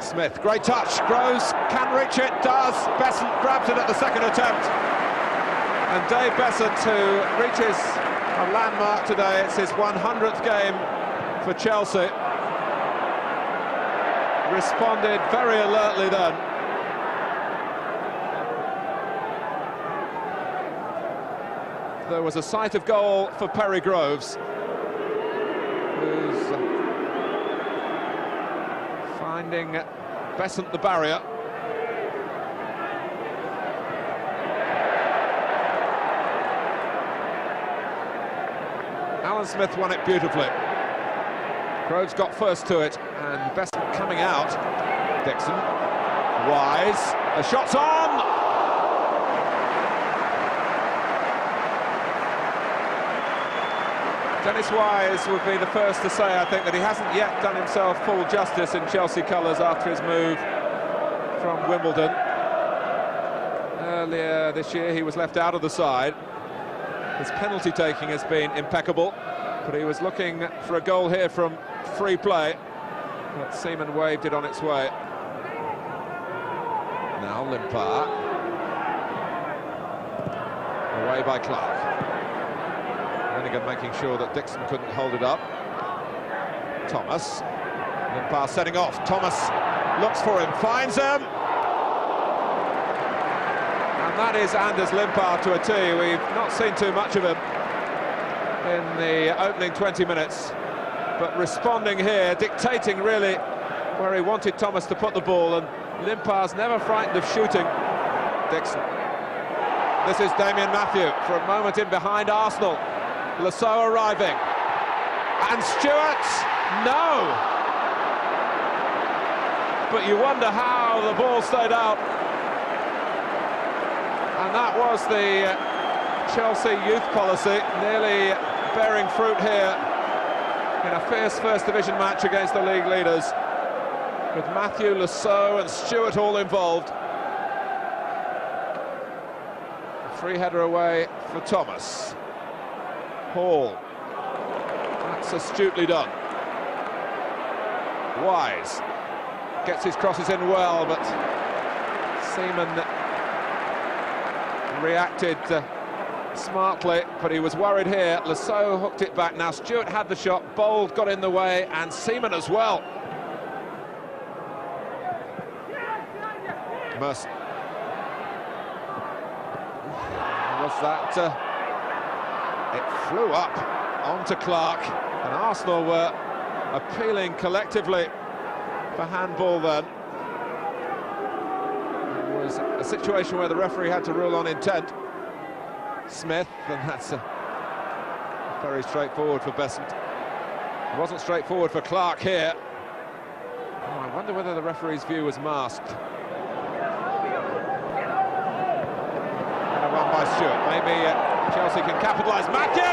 Smith, great touch, Groves can reach it, does, Besant grabs it at the second attempt. And Dave Besant, who reaches a landmark today, it's his 100th game for Chelsea. Responded very alertly then. There was a sight of goal for Perry Groves, who's finding Besant the barrier. Alan Smith won it beautifully. Groves got first to it, and Besant coming out. Dixon, Wise, the shot's on! Dennis Wise would be the first to say, I think, that he hasn't yet done himself full justice in Chelsea colours after his move from Wimbledon. Earlier this year he was left out of the side. His penalty taking has been impeccable, but he was looking for a goal here from free play, but Seaman waved it on its way. Now Limpar, away by Clark. Hennigan making sure that Dixon couldn't hold it up. Thomas, Limpar setting off, Thomas looks for him, finds him! And that is Anders Limpar to a T. We've not seen too much of him in the opening 20 minutes, but responding here, dictating really where he wanted Thomas to put the ball, and Limpar's never frightened of shooting. Dixon. This is Damien Matthew for a moment in behind Arsenal. Lasso arriving. And Stewart, no! But you wonder how the ball stayed out. And that was the Chelsea youth policy, nearly bearing fruit here in a fierce First Division match against the league leaders, with Matthew, Lasso and Stewart all involved. Free header away for Thomas. Hall. That's astutely done. Wise gets his crosses in well, but Seaman reacted smartly, but he was worried here. Lasso hooked it back. Now Stewart had the shot, Bold got in the way, and Seaman as well. Merson. Was that... it flew up onto Clark, and Arsenal were appealing collectively for handball then. It was a situation where the referee had to rule on intent. Smith, and that's very straightforward for Besant. It wasn't straightforward for Clark here. Oh, I wonder whether the referee's view was masked. And a run by Stewart. Maybe Chelsea can capitalise. Matthew!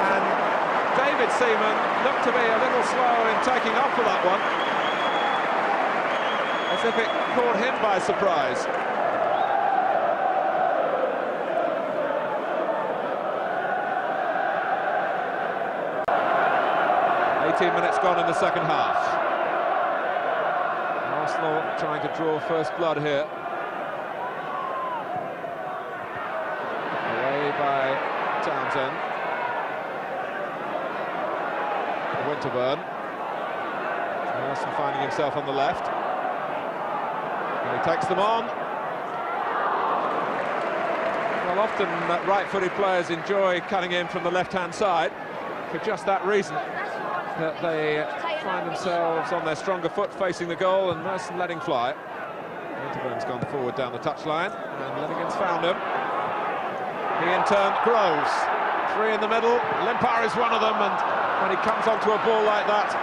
And David Seaman looked to be a little slow in taking off for that one, as if it caught him by surprise. Minutes gone in the second half. Arsenal trying to draw first blood here. Away by Townsend. Winterburn. Nelson finding himself on the left. And he takes them on. Well, often right-footed players enjoy cutting in from the left-hand side for just that reason, that they find themselves on their stronger foot facing the goal, and Merson letting fly. Winterburn's gone forward down the touchline, and Lenigan's found him. He in turn grows. Three in the middle, Limpar is one of them, and when he comes onto a ball like that,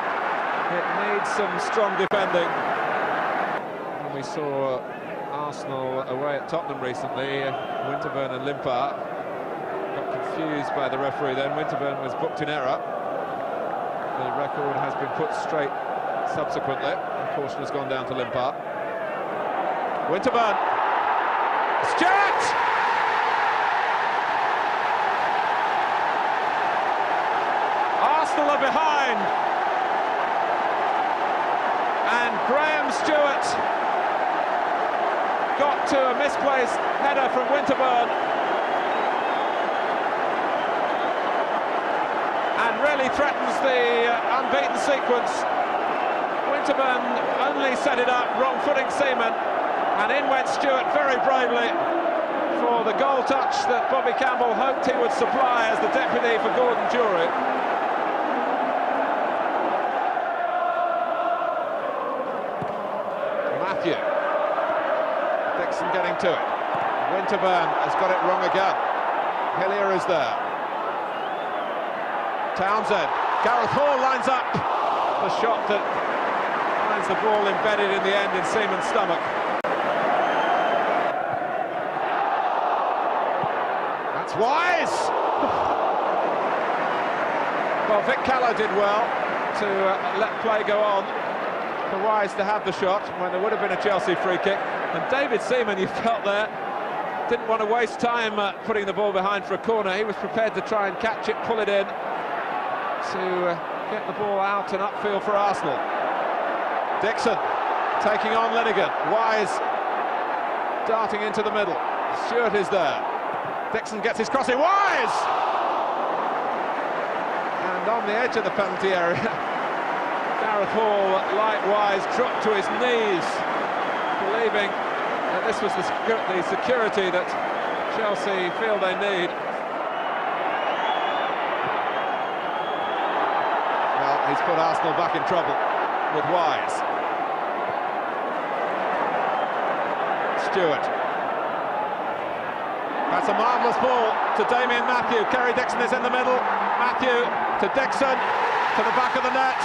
it needs some strong defending. And we saw Arsenal away at Tottenham recently. Winterburn and Limpar got confused by the referee then. Winterburn was booked in error. The record has been put straight subsequently. The caution has gone down to Limpar. Winterburn. Stewart! Arsenal are behind. And to a misplaced header from Winterburn. And really threatens the unbeaten sequence. Winterburn only set it up, wrong-footing Seaman, and in went Stewart very bravely for the goal touch that Bobby Campbell hoped he would supply as the deputy for Gordon Durie. Matthew. Dixon getting to it. Winterburn has got it wrong again. Hillier is there. Townsend. Gareth Hall lines up the shot that finds the ball embedded in the end in Seaman's stomach. That's Wise! Well, Vic Callow did well to let play go on for Wise to have the shot when there would have been a Chelsea free kick. And David Seaman, you felt there, didn't want to waste time putting the ball behind for a corner. He was prepared to try and catch it, pull it in, to get the ball out and upfield for Arsenal. Dixon taking on Linnigan. Wise darting into the middle. Stewart is there. Dixon gets his crossing. Wise! And on the edge of the penalty area, Gareth Hall, likewise, dropped to his knees, believing that this was the security that Chelsea feel they need. Well, he's put Arsenal back in trouble with Wise. Stewart. That's a marvellous ball to Damien Matthew. Kerry Dixon is in the middle. Matthew to Dixon, to the back of the net.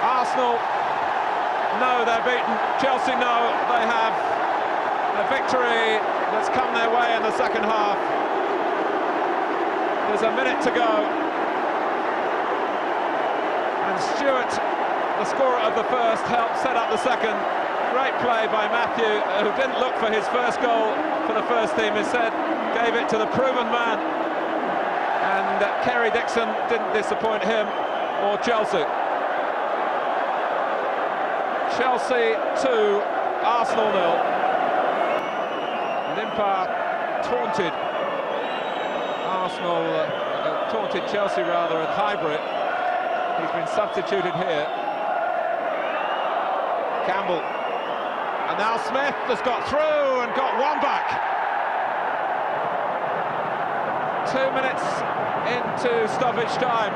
Arsenal know they're beaten. Chelsea know they have a victory that's come their way in the second half. There's a minute to go. And Stewart, the scorer of the first, helped set up the second. Great play by Matthew, who didn't look for his first goal for the first team, instead gave it to the proven man. And Kerry Dixon didn't disappoint him or Chelsea. Chelsea 2, Arsenal 0. Limpar taunted Arsenal, taunted Chelsea rather at Highbury. He's been substituted here. Campbell. And now Smith has got through and got one back. 2 minutes into stoppage time.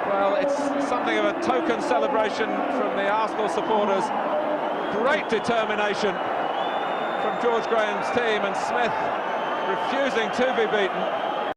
Well, it's something of a token celebration from the Arsenal supporters. Great determination from George Graham's team, and Smith refusing to be beaten.